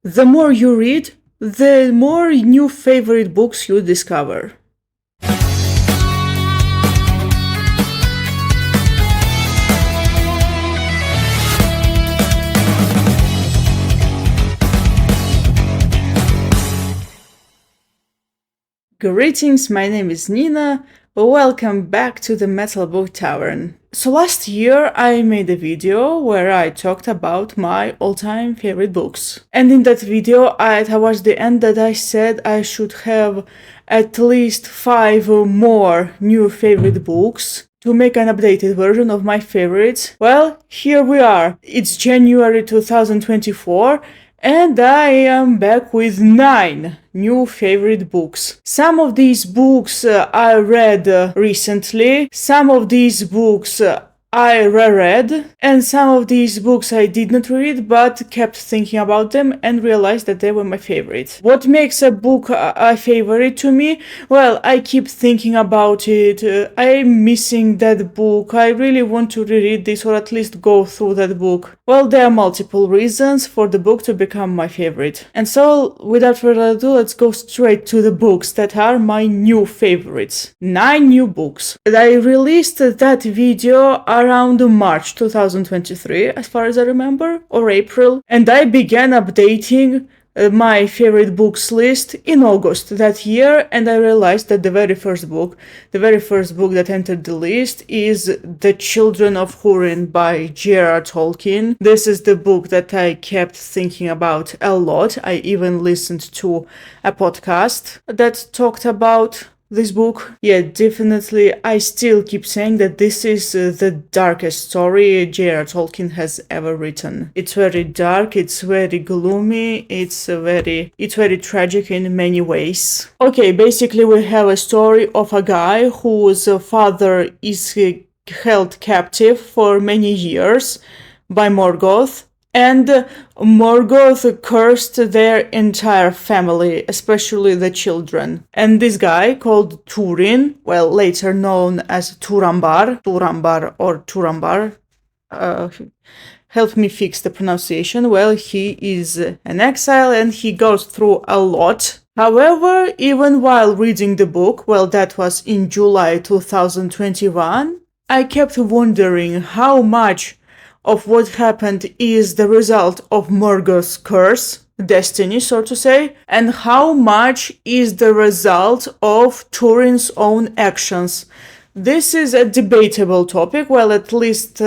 The more you read, the more new favorite books you discover. Greetings, my name is Nina. Welcome back to the Metal Book Tavern. So last year I made a video where I talked about my all-time favorite books. And in that video towards the end that I said I should have at least 5 or more new favorite books to make an updated version of my favorites. Well, here we are. It's January 2024. And I am back with 9 new favorite books. Some of these books I read recently, some of these books I reread, and some of these books I did not read but kept thinking about them and realized that they were my favorites. What makes a book a favorite to me? Well, I keep thinking about it, I'm missing that book, I really want to reread this or at least go through that book. Well, there are multiple reasons for the book to become my favorite. And so, without further ado, let's go straight to the books that are my new favorites. 9 new books. I released that video around March 2023, as far as I remember, or April, and I began updating my favorite books list in August that year, and I realized that the very first book that entered the list is The Children of Húrin by J.R.R. Tolkien. This is the book that I kept thinking about a lot. I even listened to a podcast that talked about this book. Yeah, definitely, I still keep saying that this is the darkest story J.R.R. Tolkien has ever written. It's very dark, it's very gloomy, it's very tragic in many ways. Okay, basically we have a story of a guy whose father is held captive for many years by Morgoth. And Morgoth cursed their entire family, especially the children. And this guy called Túrin, well, later known as Turambar, help me fix the pronunciation. Well, he is an exile and he goes through a lot. However, even while reading the book, well, that was in July 2021, I kept wondering how much of what happened is the result of Morgoth's curse, destiny, so to say, and how much is the result of Túrin's own actions. This is a debatable topic. Well, at least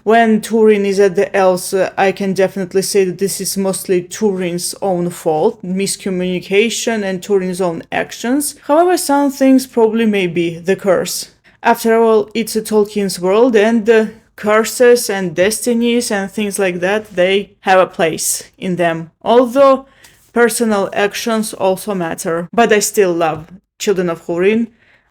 when Túrin is at the Elves, I can definitely say that this is mostly Túrin's own fault, miscommunication and Túrin's own actions. However, some things probably may be the curse. After all, it's a Tolkien's world, and curses and destinies and things like that, they have a place in them. Although personal actions also matter. But I still love Children of Húrin.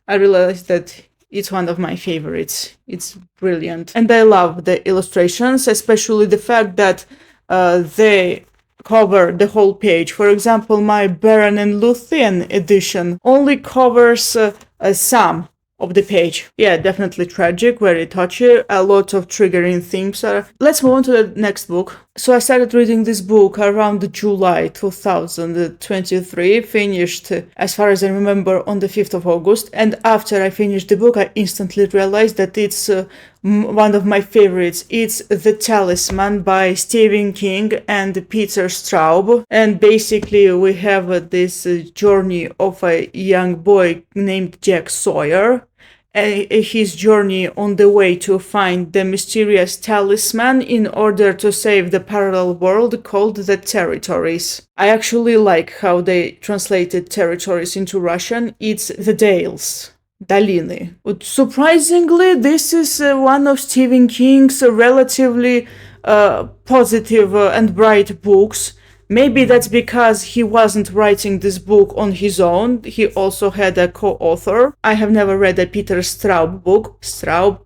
I realized that it's one of my favorites. It's brilliant. And I love the illustrations, especially the fact that they cover the whole page. For example, my Beren and Luthien edition only covers some of the page. Yeah, definitely tragic, very touchy, a lot of triggering themes are. Let's move on to the next book. So I started reading this book around July 2023, finished, as far as I remember, on the 5th of August, and after I finished the book, I instantly realized that it's one of my favorites. It's The Talisman by Stephen King and Peter Straub, and basically we have this journey of a young boy named Jack Sawyer, his journey on the way to find the mysterious talisman in order to save the parallel world called the Territories. I actually like how they translated territories into Russian. It's the Dales. Doliny. Surprisingly, this is one of Stephen King's relatively positive and bright books. Maybe that's because he wasn't writing this book on his own. He also had a co-author. I have never read a Peter Straub book. Straub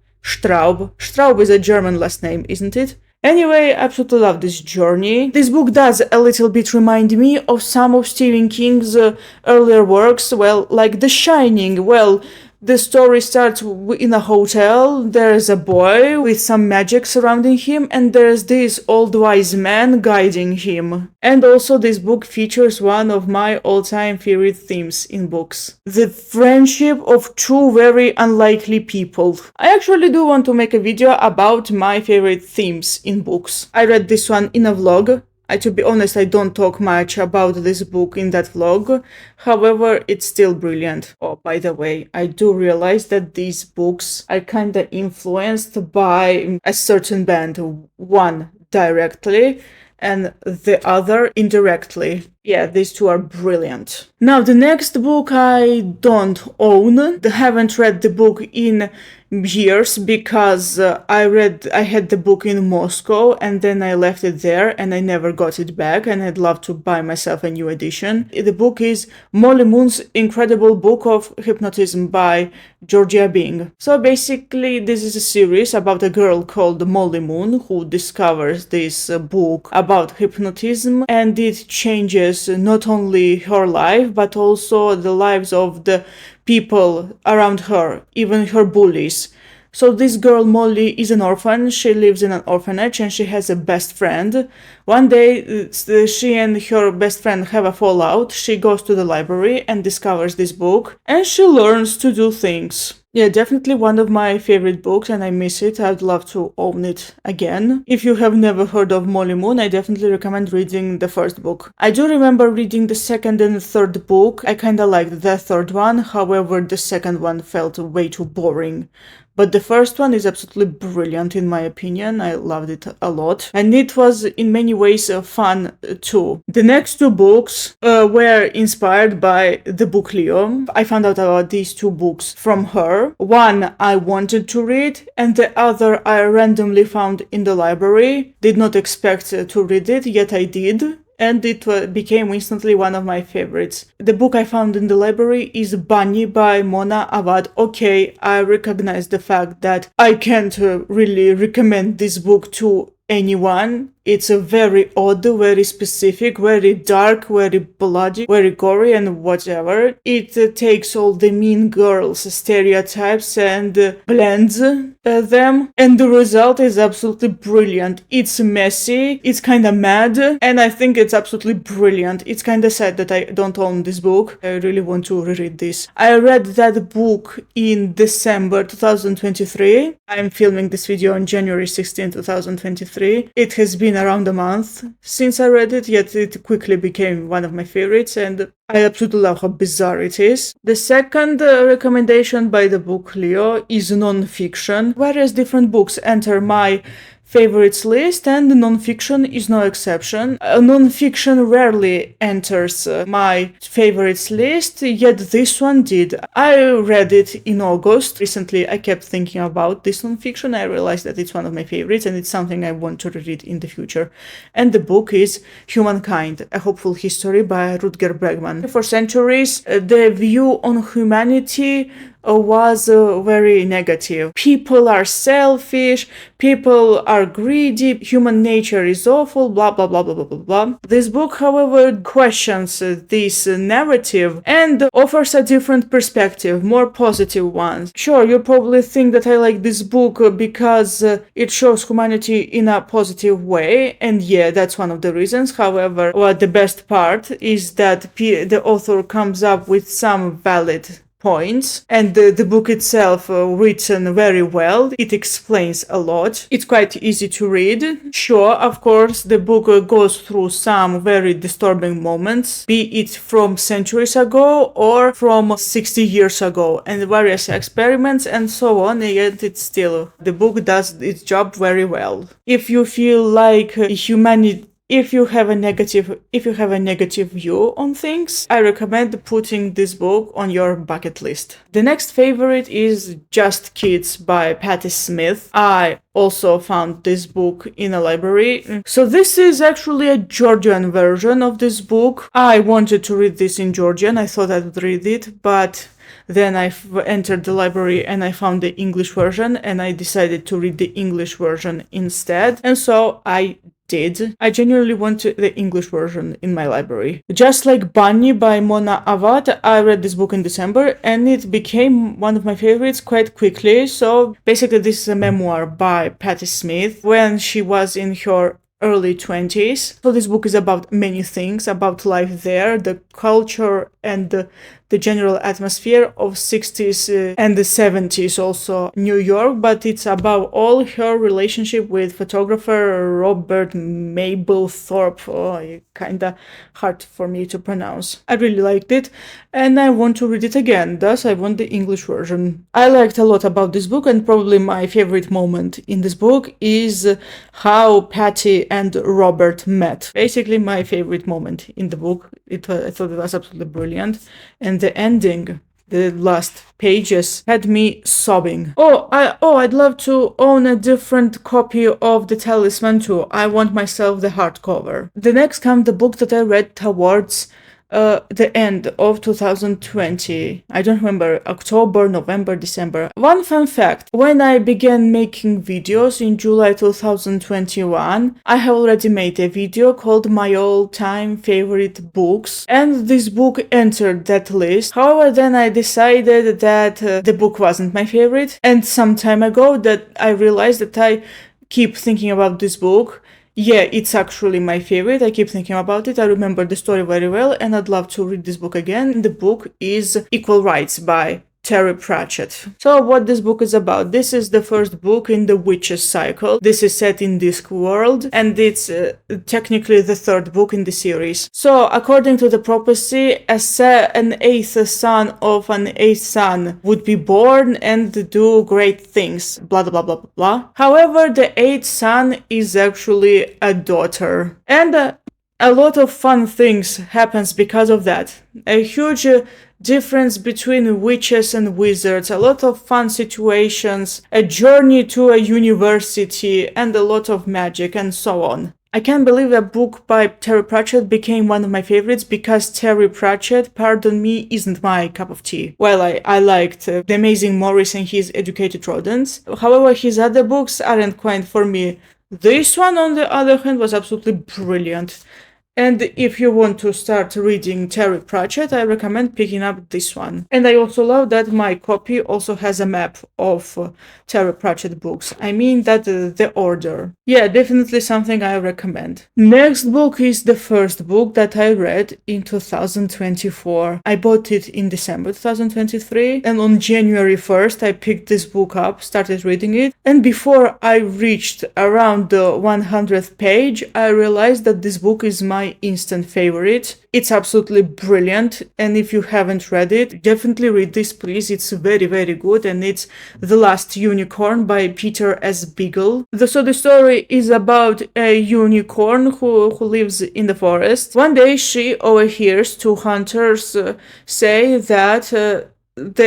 is a German last name, isn't it? Anyway, I absolutely love this journey. This book does a little bit remind me of some of Stephen King's earlier works, well, like The Shining. Well, The story starts in a hotel. There's a boy with some magic surrounding him, and there's this old wise man guiding him. And also this book features one of my all-time favorite themes in books: the friendship of two very unlikely people. I actually do want to make a video about my favorite themes in books. I read this one in a vlog. To be honest, I don't talk much about this book in that vlog. However, it's still brilliant. Oh, by the way, I do realize that these books are kinda influenced by a certain band. One directly and the other indirectly. Yeah, these two are brilliant. Now, the next book I don't own. I haven't read the book in years because I had the book in Moscow and then I left it there and I never got it back, and I'd love to buy myself a new edition. The book is Molly Moon's Incredible Book of Hypnotism by Georgia Bing. So basically, this is a series about a girl called Molly Moon who discovers this book about hypnotism, and it changes not only her life but also the lives of the people around her, even her bullies. So this girl Molly is an orphan. She lives in an orphanage and she has a best friend. One day she and her best friend have a fallout. She goes to the library and discovers this book and she learns to do things. Yeah, definitely one of my favorite books and I miss it. I'd love to own it again. If you have never heard of Molly Moon, I definitely recommend reading the first book. I do remember reading the second and third book. I kinda liked the third one, however the second one felt way too boring. But the first one is absolutely brilliant in my opinion. I loved it a lot. And it was in many ways fun too. The next two books were inspired by the book Leo. I found out about these two books from her. One I wanted to read and the other I randomly found in the library. Did not expect to read it, yet I did. And it became instantly one of my favorites. The book I found in the library is Bunny by Mona Awad. Okay, I recognize the fact that I can't really recommend this book to anyone. It's a very odd, very specific, very dark, very bloody, very gory and whatever. It takes all the mean girls stereotypes and blends them, and the result is absolutely brilliant. It's messy, it's kind of mad, and I think it's absolutely brilliant. It's kind of sad that I don't own this book. I really want to reread this. I read that book in December 2023. I'm filming this video on January 16, 2023. It has been around a month since I read it, yet it quickly became one of my favorites, and I absolutely love how bizarre it is. The second recommendation by the book Leo is non-fiction. Various different books enter my favorites list, and non-fiction is no exception. Non-fiction rarely enters my favorites list, yet this one did. I read it in August. Recently, I kept thinking about this non-fiction. I realized that it's one of my favorites, and it's something I want to read in the future. And the book is Humankind, A Hopeful History by Rutger Bregman. For centuries, the view on humanity was very negative. People are selfish, people are greedy, human nature is awful, blah blah blah blah blah blah blah. This book, however, questions this narrative and offers a different perspective, more positive one. Sure, you probably think that I like this book because it shows humanity in a positive way, and yeah, that's one of the reasons. However, what the best part is that the author comes up with some valid points, and the book itself written very well. It explains a lot. It's quite easy to read. Sure, of course, the book goes through some very disturbing moments, be it from centuries ago or from 60 years ago, and various experiments and so on, and yet it's still, the book does its job very well. If you feel like humanity, if you have a negative view on things, I recommend putting this book on your bucket list. The next favorite is Just Kids by Patti Smith. I also found this book in a library. So this is actually a Georgian version of this book. I wanted to read this in Georgian. I thought I'd read it, but then I entered the library and I found the English version, and I decided to read the English version instead. And so I did. I genuinely want the English version in my library. Just like Bunny by Mona Awad, I read this book in December and it became one of my favorites quite quickly. So basically this is a memoir by Patti Smith when she was in her early 20s. So this book is about many things, about life there, the culture and the general atmosphere of 60s and the 70s also New York, but it's above all her relationship with photographer Robert Mapplethorpe. Oh, kinda hard for me to pronounce. I really liked it and I want to read it again, thus I want the English version. I liked a lot about this book, and probably my favorite moment in this book is how Patty and Robert met. Basically my favorite moment in the book. I thought it was absolutely brilliant, and the ending, the last pages, had me sobbing. I'd love to own a different copy of The Talisman too. I want myself the hardcover. The next comes the book that I read towards the end of 2020. I don't remember, October, November, December. One fun fact, when I began making videos in July 2021, I have already made a video called My All-Time Favorite Books, and this book entered that list. However, then I decided that the book wasn't my favorite, and some time ago that I realized that I keep thinking about this book. Yeah, it's actually my favorite. I keep thinking about it. I remember the story very well and I'd love to read this book again. The book is Equal Rights by Terry Pratchett. So what this book is about? This is the first book in the Witches cycle. This is set in Discworld and it's technically the third book in the series. So according to the prophecy, an eighth son of an eighth son would be born and do great things, blah blah blah blah blah. However, the eighth son is actually a daughter, and a lot of fun things happens because of that. A huge difference between witches and wizards, a lot of fun situations, a journey to a university, and a lot of magic, and so on. I can't believe a book by Terry Pratchett became one of my favorites, because Terry Pratchett, pardon me, isn't my cup of tea. Well, I liked The Amazing Morris and His Educated Rodents. However, his other books aren't quite for me. This one, on the other hand, was absolutely brilliant. And if you want to start reading Terry Pratchett, I recommend picking up this one. And I also love that my copy also has a map of Terry Pratchett books. I mean that the order. Yeah, definitely something I recommend. Next book is the first book that I read in 2024. I bought it in December 2023, and on January 1st I picked this book up, started reading it, and before I reached around the 100th page, I realized that this book is my instant favorite. It's absolutely brilliant, and if you haven't read it, definitely read this, please. It's very, very good, and it's The Last Unicorn by Peter S. Beagle. So the story is about a unicorn who lives in the forest. One day she overhears two hunters say that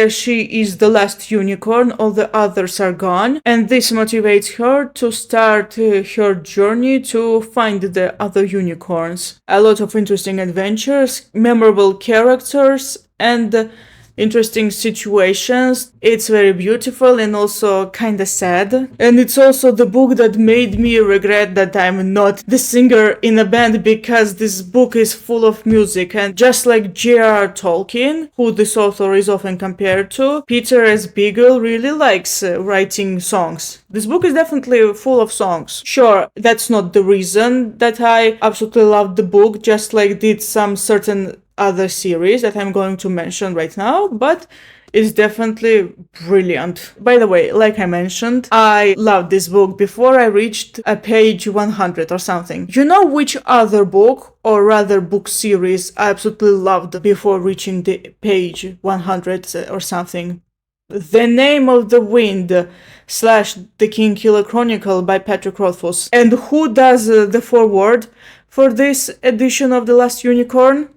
she is the last unicorn, all the others are gone, and this motivates her to start her journey to find the other unicorns. A lot of interesting adventures, memorable characters, and interesting situations. It's very beautiful and also kind of sad. And it's also the book that made me regret that I'm not the singer in a band, because this book is full of music. And just like J.R.R. Tolkien, who this author is often compared to, Peter S. Beagle really likes writing songs. This book is definitely full of songs. Sure, that's not the reason that I absolutely loved the book, just like did some certain other series that I'm going to mention right now, but it's definitely brilliant. By the way, like I mentioned, I loved this book before I reached a page 100 or something. You know which other book, or rather book series, I absolutely loved before reaching the page 100 or something? The Name of the Wind / The Kingkiller Chronicle by Patrick Rothfuss. And who does the foreword for this edition of The Last Unicorn?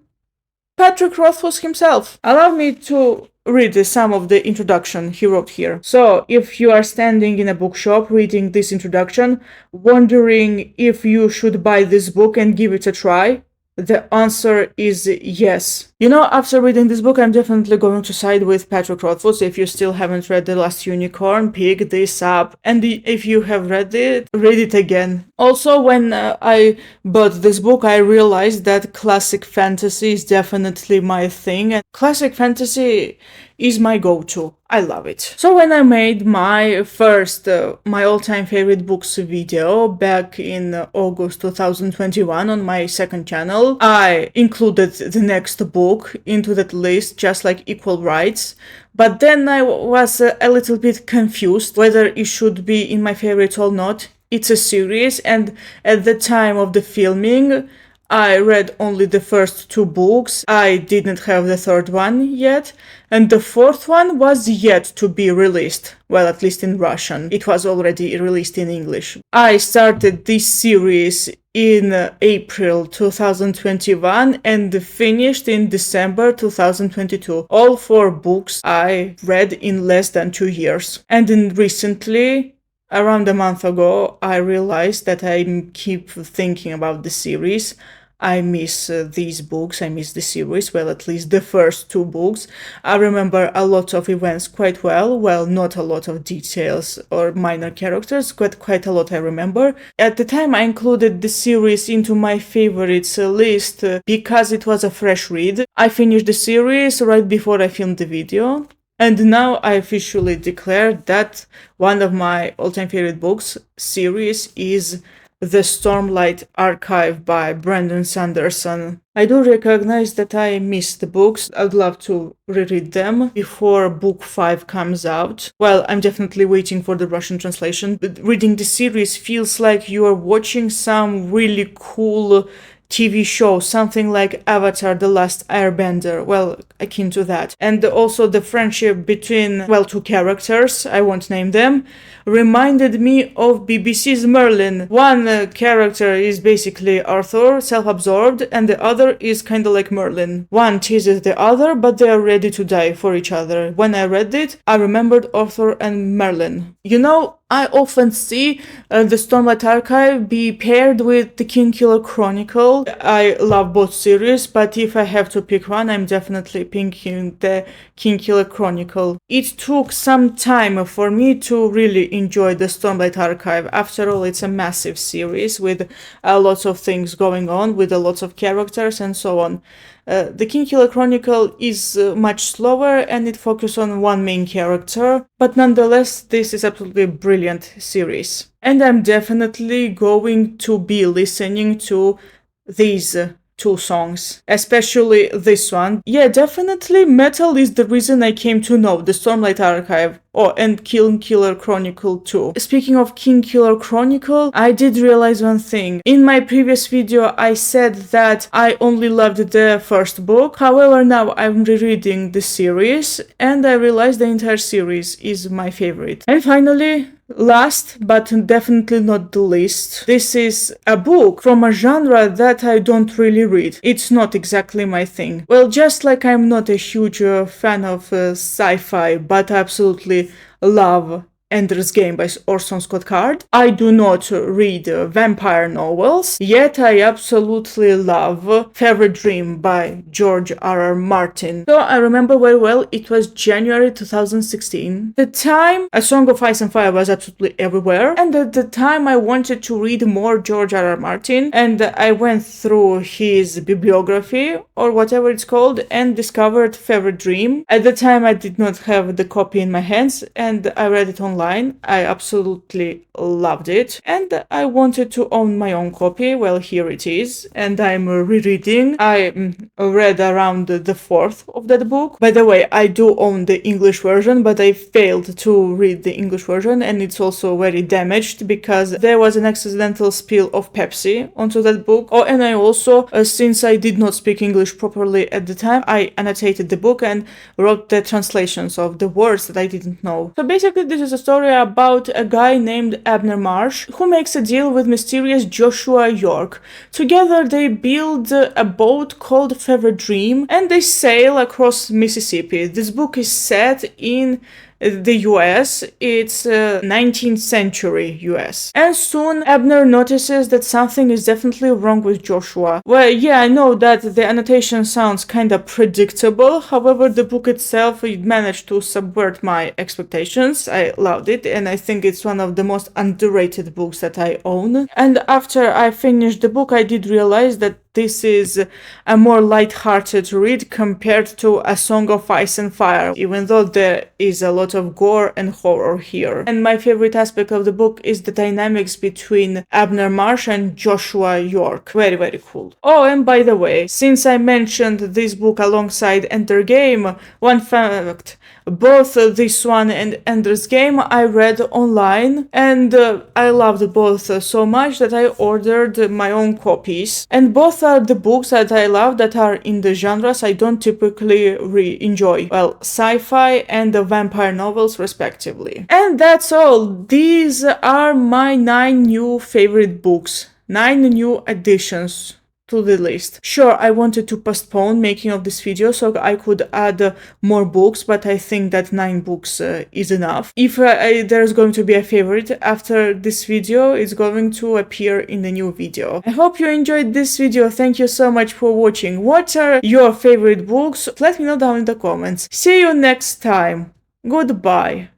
Patrick Rothfuss himself. Allow me to read some of the introduction he wrote here. So, if you are standing in a bookshop reading this introduction, wondering if you should buy this book and give it a try, The answer is yes. You know, after reading this book, I'm definitely going to side with Patrick Rothfuss. If you still haven't read The Last Unicorn, pick this up. And if you have read it, read it again. Also, when I bought this book, I realized that classic fantasy is definitely my thing. And classic fantasy is my go-to. I love it. So when I made my first, my all-time favorite books video back in August 2021 on my second channel, I included the next book into that list, just like Equal Rights. But then I was a little bit confused whether it should be in my favorite or not. It's a series, and at the time of the filming, I read only the first 2 books. I didn't have the third one yet, and the fourth one was yet to be released. Well, at least in Russian. It was already released in English. I started this series in April 2021 and finished in December 2022. All 4 books I read in less than 2 years. And then recently, around a month ago, I realized that I keep thinking about the series. I miss these books, I miss the series, well, at least the first 2 books. I remember a lot of events quite well, not a lot of details or minor characters, but quite a lot I remember. At the time, I included the series into my favorites list because it was a fresh read. I finished the series right before I filmed the video. And now I officially declare that one of my all-time favorite books series is The Stormlight Archive by Brandon Sanderson. I do recognize that I missed the books. I'd love to reread them before book 5 comes out. Well, I'm definitely waiting for the Russian translation, but reading the series feels like you are watching some really cool TV show, something like Avatar: The Last Airbender, well, akin to that. And also the friendship between, well, 2 characters, I won't name them, reminded me of BBC's Merlin. One character is basically Arthur, self-absorbed, and the other is kind of like Merlin. One teases the other, but they are ready to die for each other. When I read it, I remembered Arthur and Merlin. You know, I often see the Stormlight Archive be paired with the Kingkiller Chronicle. I love both series, but if I have to pick one, I'm definitely picking the Kingkiller Chronicle. It took some time for me to really enjoy the Stormlight Archive. After all, it's a massive series with lots of things going on, with lots of characters and so on. The Kingkiller Chronicle is much slower and it focuses on one main character, but nonetheless, this is absolutely a brilliant series. And I'm definitely going to be listening to these 2 songs, especially this one. Yeah, definitely metal is the reason I came to know the Stormlight Archive. Oh, and Kingkiller Chronicle too. Speaking of Kingkiller Chronicle, I did realize one thing. In my previous video, I said that I only loved the first book. However, now I'm rereading the series, and I realized the entire series is my favorite. And finally, last but definitely not the least, this is a book from a genre that I don't really read. It's not exactly my thing. Well, just like I'm not a huge fan of sci-fi, but I absolutely love Ender's Game by Orson Scott Card. I do not read vampire novels, yet I absolutely love Fever Dream by George R.R. Martin. So I remember very well, it was January 2016. At the time, A Song of Ice and Fire was absolutely everywhere, and at the time I wanted to read more George R.R. Martin, and I went through his bibliography, or whatever it's called, and discovered Fever Dream. At the time I did not have the copy in my hands, and I read it online. I absolutely loved it, and I wanted to own my own copy. Well, here it is, and I'm rereading. I read around the 4th of that book. By the way, I do own the English version, but I failed to read the English version, and it's also very damaged because there was an accidental spill of Pepsi onto that book. Oh, and I also, since I did not speak English properly at the time, I annotated the book and wrote the translations of the words that I didn't know. So basically, this is a story about a guy named Abner Marsh who makes a deal with mysterious Joshua York. Together they build a boat called Fever Dream and they sail across Mississippi. This book is set in the US, it's 19th century US. And soon Abner notices that something is definitely wrong with Joshua. Well, yeah, I know that the annotation sounds kinda predictable, however, the book itself, it managed to subvert my expectations. I loved it, and I think it's one of the most underrated books that I own. And after I finished the book, I did realize that this is a more light-hearted read compared to A Song of Ice and Fire, even though there is a lot of gore and horror here. And my favorite aspect of the book is the dynamics between Abner Marsh and Joshua York. Very, very cool. Oh, and by the way, since I mentioned this book alongside Enter Game, one fact, both this one and Ender's Game I read online, and I loved both so much that I ordered my own copies. And both are the books that I love that are in the genres I don't typically enjoy. Well, sci-fi and the vampire novels respectively. And that's all. These are my 9 new favorite books. 9 new additions to the list. Sure, I wanted to postpone making of this video so I could add more books, but I think that 9 books is enough. If there's going to be a favorite after this video, it's going to appear in the new video. I hope you enjoyed this video. Thank you so much for watching. What are your favorite books? Let me know down in the comments. See you next time. Goodbye.